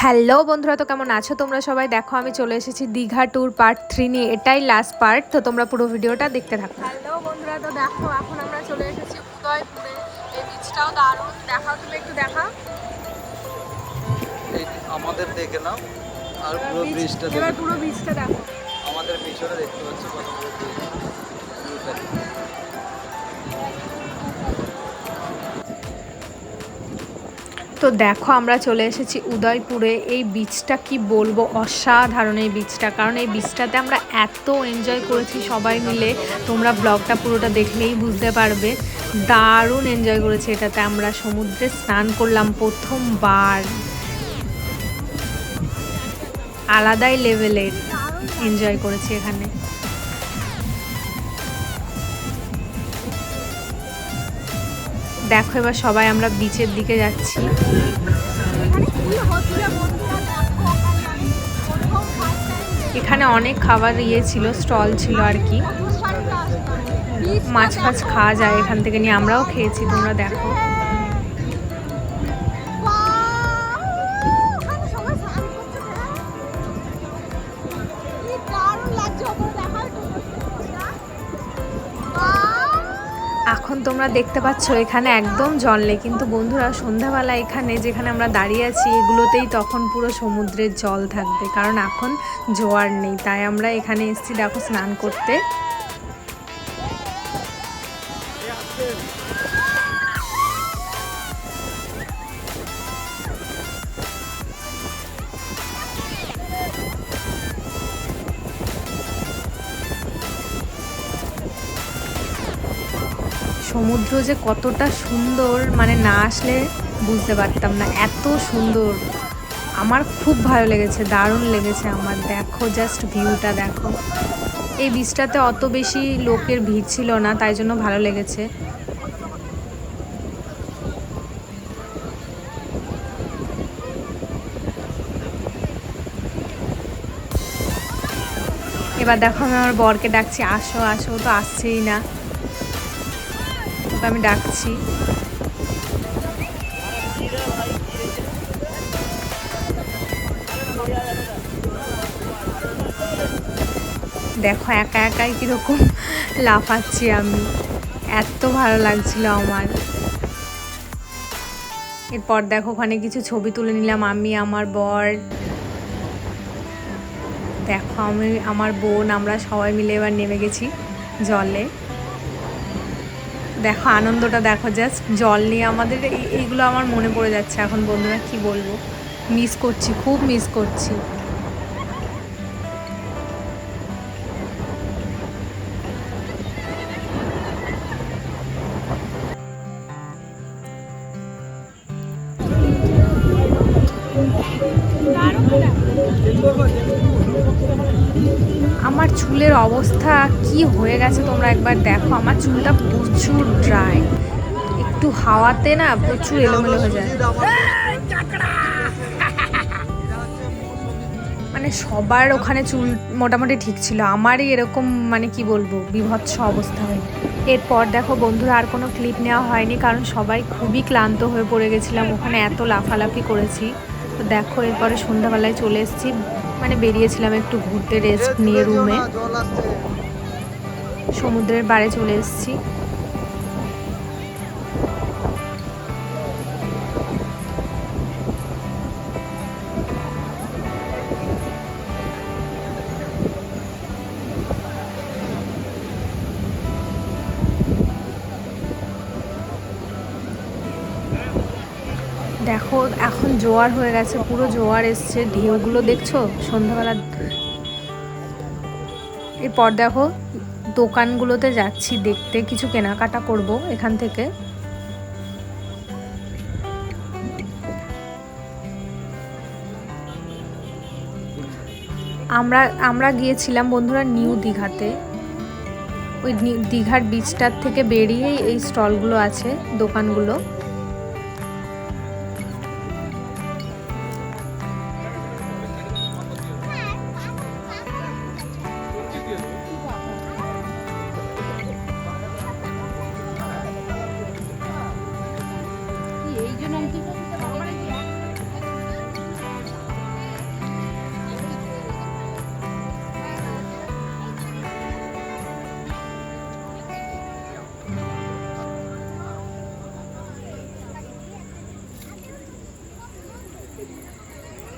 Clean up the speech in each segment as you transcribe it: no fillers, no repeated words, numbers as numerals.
Hello বন্ধুরা, তো কেমন আছো তোমরা সবাই? দেখো আমি চলে এসেছি দীঘা ট্যুর পার্ট 3 নিয়ে। এটাই লাস্ট পার্ট, তো তোমরা পুরো ভিডিওটা দেখতে থাকো। হ্যালো বন্ধুরা, তো দেখো এখন আমরা চলে এসেছি উদয়পুরে। এই বিচটাও দারুণ, দেখাও তুমি একটু দেখাও। এই আমাদের দেখে নাও আর পুরো ব্রিজটা দেখো। এবার পুরো বিচটা দেখো। আমাদের পিছনে দেখতে পাচ্ছ কত বড় ব্রিজ। তো দেখো আমরা চলে এসেছি উদয়পুরে। এই বিচটা কি বলবো, অসাধারণ এই বিচটা। কারণ এই বিচটাতে আমরা এত এনজয় করেছি সবাই মিলে, তোমরা ব্লগটা পুরোটা দেখলেই বুঝতে পারবে। দারুণ এনজয় করেছি এটাতে। আমরা সমুদ্রে স্নান করলাম প্রথমবার, আলাদাই লেভেলের এনজয় করেছি এখানে। দেখো এবার সবাই আমরা বিচের দিকে যাচ্ছি। এখানে অনেক খাবার ছিল, স্টল ছিল আর কি। মাছ ফাছ খাওয়া যায় এখান থেকে নিয়ে, আমরাও খেয়েছি, তোমরা দেখো। এখন তোমরা দেখতে পাচ্ছ এখানে একদম জল নেই, কিন্তু বন্ধুরা সন্ধ্যাবেলা এখানে যেখানে আমরা দাঁড়িয়ে আছি এগুলোতেই তখন পুরো সমুদ্রের জল থাকবে, কারণ এখন জোয়ার নেই। তাই আমরা এখানে এসেছি দেখো স্নান করতে। সমুদ্র যে কতটা সুন্দর, মানে না আসলে বুঝতে পারতাম না, এত সুন্দর। আমার খুব ভালো লেগেছে, দারুণ লেগেছে আমার। দেখো জাস্ট ভিউটা দেখো। এই বিচটাতে অত বেশি লোকের ভিড় ছিল না, তাই জন্য ভালো লেগেছে। এবার দেখো আমি আমার বরকে ডাকছি, আসো আসো, তো আসছেই না। ওকে আমি ডাকছি। দেখো একা একাই কীরকম লাফাচ্ছি আমি, এত ভালো লাগছিল আমার। এরপর দেখো ওখানে কিছু ছবি তুলে নিলাম আমি, আমার বর, দেখো আমি, আমার বোন, আমরা সবাই মিলে এবার নেমে গেছি জলে। দেখো আনন্দটা দেখো, জাস্ট জল নিয়ে আমাদের এইগুলো আমার মনে পড়ে যাচ্ছে এখন বন্ধুরা, কি বলবো, মিস করছি, খুব মিস করছি। আমার চুলের অবস্থা কি হয়ে গেছে তোমরা একবার দেখো। আমার চুলটা প্রচুর ড্রাই, একটু হাওয়াতে না প্রচুর এলোমেলো হয়ে যায়। মানে সবার ওখানে চুল মোটামুটি ঠিক ছিল, আমারই এরকম, মানে কি বলবো, বিভৎস অবস্থা হয়। এরপর দেখো বন্ধুরা আর কোনো ক্লিপ নেওয়া হয়নি, কারণ সবাই খুবই ক্লান্ত হয়ে পড়ে গেছিলাম, ওখানে এত লাফালাফি করেছি। তো দেখো এরপরে সন্ধ্যাবেলায় চলে এসেছি, মানে বেরিয়েছিলাম একটু ঘুরতে রেস্ট নিয়ে রুমে, সমুদ্রের পাড়ে চলে এসেছি। দেখো এখন জোয়ার হয়ে গেছে, পুরো জোয়ার এসছে, ঢেউগুলো দেখছো সন্ধ্যাবেলা। এরপর দেখো দোকানগুলোতে যাচ্ছি দেখতে, কিছু কেনাকাটা করব এখান থেকে। আমরা গিয়েছিলাম বন্ধুরা নিউ দীঘাতে। ওই দীঘার বিচটার থেকে বেরিয়েই এই স্টলগুলো আছে, দোকানগুলো।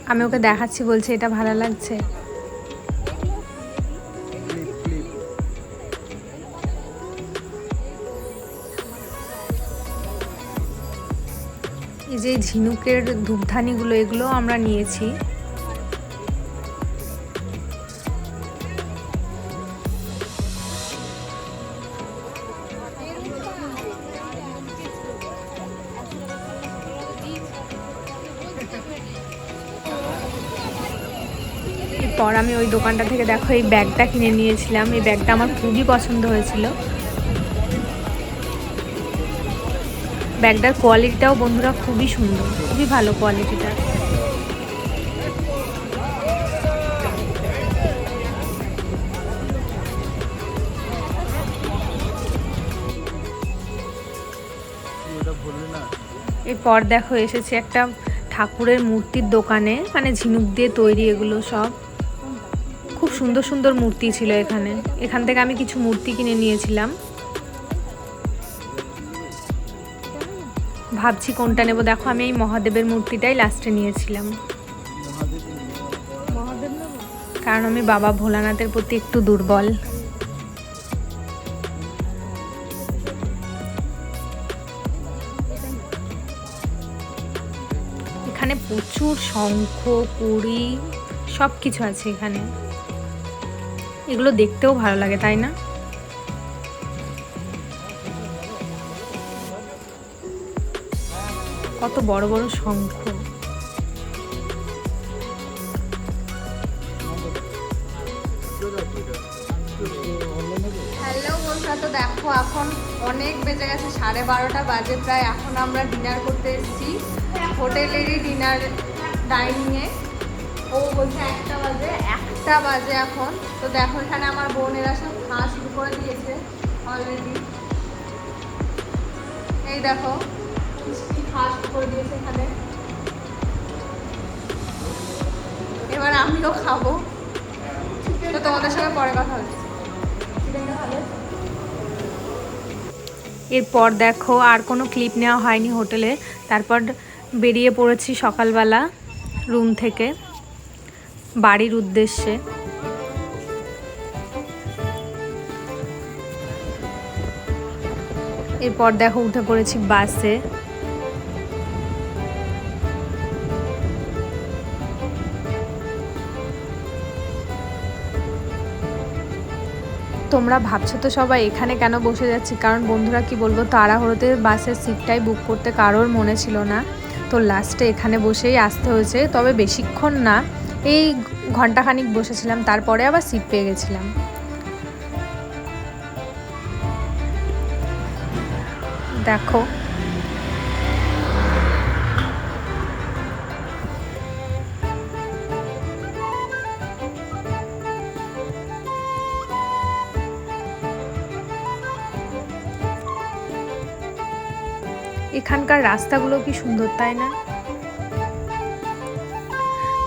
আমি ওকে দেখাচ্ছি, বলছে এটা ভালো লাগছে। এই যে ঝিনুকের ধূপধানিগুলো, এগুলো আমরা নিয়েছি। এরপর আমি ওই দোকানটা থেকে দেখো এই ব্যাগটা কিনে নিয়েছিলাম। এই ব্যাগটা আমার খুবই পছন্দ হয়েছিল। ব্যাগটার কোয়ালিটিটাও বন্ধুরা খুবই সুন্দর, খুবই ভালো কোয়ালিটিটা। এরপর দেখো এসেছে একটা ঠাকুরের মূর্তির দোকানে, মানে ঝিনুক দিয়ে তৈরি এগুলো সব। খুব সুন্দর সুন্দর মূর্তি ছিল এখানে। এখান থেকে আমি কিছু মূর্তি কিনে নিয়েছিলাম। ভাবছি কোনটা নেব। দেখো আমি এই মহাদেবের মূর্তিটাই লাস্টে নিয়েছিলাম, কারণ আমি বাবা ভোলানাথের প্রতি একটু দুর্বল। এখানে প্রচুর শঙ্খ, কুড়ি, সব কিছু আছে এখানে। এগুলো দেখতেও ভালো লাগে, তাই না? কত বড় বড় শঙ্খ। হ্যালো বন্ধুরা, তো দেখো এখন অনেক বেজে গেছে, 12:30 বাজে প্রায়। এখন আমরা ডিনার করতে এসেছি হোটেলেরই ডিনার ডাইনিংয়ে। ও বলছে 1টা বাজে এখন। তো দেখো এখানে আমার বোনেরা সব খাওয়া শুরু করে দিয়েছে অলরেডি। এই দেখো খাওয়া শুরু করে দিয়েছে এখানে। এবার আমিও খাবো, তো তোমাদের সঙ্গে পরে কথা হচ্ছে। এরপর দেখো আর কোনো ক্লিপ নেওয়া হয়নি হোটেলে। তারপর বেরিয়ে পড়েছি সকালবেলা রুম থেকে বাড়ির উদ্দেশ্যে। এরপর দেখো উঠে পড়েছি বাসে। তোমরা ভাবছো তো সবাই এখানে কেন বসে যাচ্ছি, কারণ বন্ধুরা কি বলবো, তাড়াহুড়োতে বাসের সিটটাই বুক করতে কারোর মনে ছিল না। তো লাস্টে এখানে বসেই আসতে হয়েছে। তবে বেশিক্ষণ না, এই ঘন্টাখানিক বসেছিলাম, তারপরে আবার সিট পেয়ে গেছিলাম। দেখো এখানকার রাস্তাগুলো কি সুন্দর, তাই না?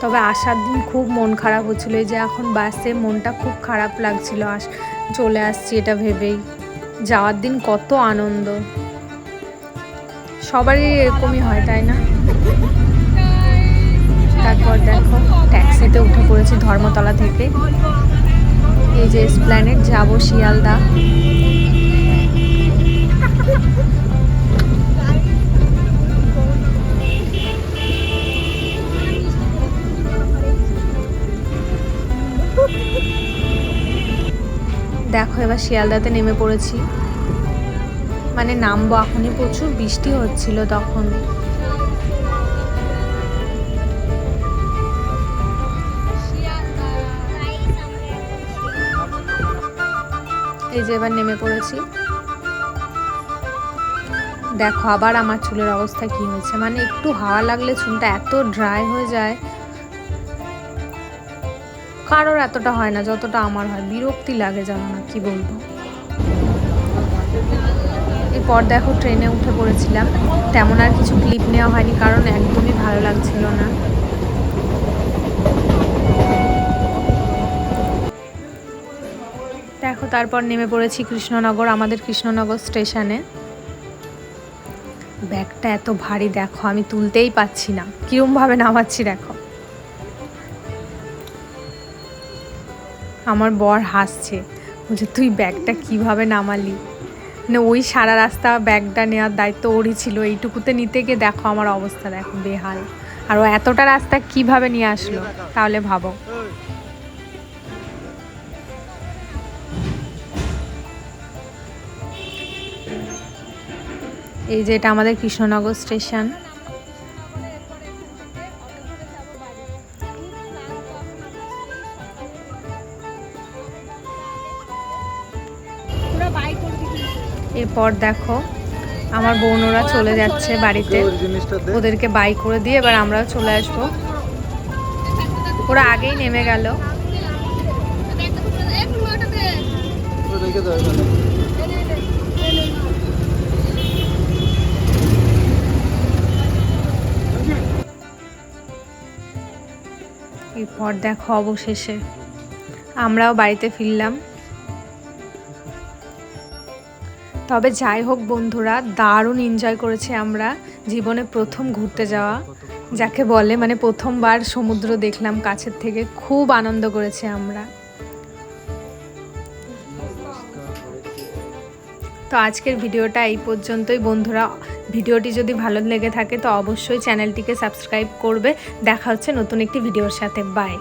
তবে আসার দিন খুব মন খারাপ হচ্ছিল, এই যে এখন বাসে মনটা খুব খারাপ লাগছিল চলে আসছি এটা ভেবেই। যাওয়ার দিন কত আনন্দ, সবারই এরকমই হয়, তাই না? তারপর দেখো ট্যাক্সিতে উঠে পড়েছি ধর্মতলা থেকে। এই যে এসপ্ল্যানেড যাবো শিয়ালদা। দেখো এবার শিয়ালদাতে নেমে পড়েছি, মানে নামবো এখনই। প্রচুর বৃষ্টি হচ্ছিল তখন। এই যে এবার নেমে পড়েছি। দেখো আবার আমার চুলের অবস্থা কি হয়েছে, মানে একটু হাওয়া লাগলে চুলটা এত ড্রাই হয়ে যায়। কারোর এতটা হয় না যতটা আমার হয়, বিরক্তি লাগে, জানো না কি বলবো। এরপর দেখো ট্রেনে উঠে পড়েছিলাম। তেমন আর কিছু ক্লিপ নেওয়া হয়নি, কারণ একদমই ভালো লাগছিল না। দেখো তারপর নেমে পড়েছি কৃষ্ণনগর, আমাদের কৃষ্ণনগর স্টেশনে। ব্যাগটা এত ভারী, দেখো আমি তুলতেই পাচ্ছি না, কিরমভাবে নামাচ্ছি দেখো। আমার বর হাসছে, বলছে তুই ব্যাগটা কিভাবে নামালি। না ওই সারা রাস্তা ব্যাগটা নেওয়ার দায়িত্ব ওরই ছিল, এইটুকুতে নিতে গিয়ে দেখো আমার অবস্থা দেখো বেহাল। আর ও এতটা রাস্তা কিভাবে নিয়ে আসলো তাহলে ভাবো। এই যে এটা আমাদের কৃষ্ণনগর স্টেশন। এরপর দেখো আমার বোনরা চলে যাচ্ছে বাড়িতে, ওদেরকে বাই করে দিয়ে এবার আমরাও চলে আসবো। ওরা আগেই নেমে গেল। এরপর দেখো অবশেষে আমরাও বাড়িতে ফিরলাম। তবে যাই হোক বন্ধুরা, দারুণ এনজয় করেছি আমরা। জীবনে প্রথম ঘুরতে যাওয়া যাকে বলে, মানে প্রথমবার সমুদ্র দেখলাম কাছের থেকে, খুব আনন্দ করেছি আমরা। তো আজকের ভিডিওটা এই পর্যন্তই বন্ধুরা। ভিডিওটি যদি ভালো লেগে থাকে তো অবশ্যই চ্যানেলটিকে সাবস্ক্রাইব করবে। দেখা হচ্ছে নতুন একটি ভিডিওর সাথে। বাই।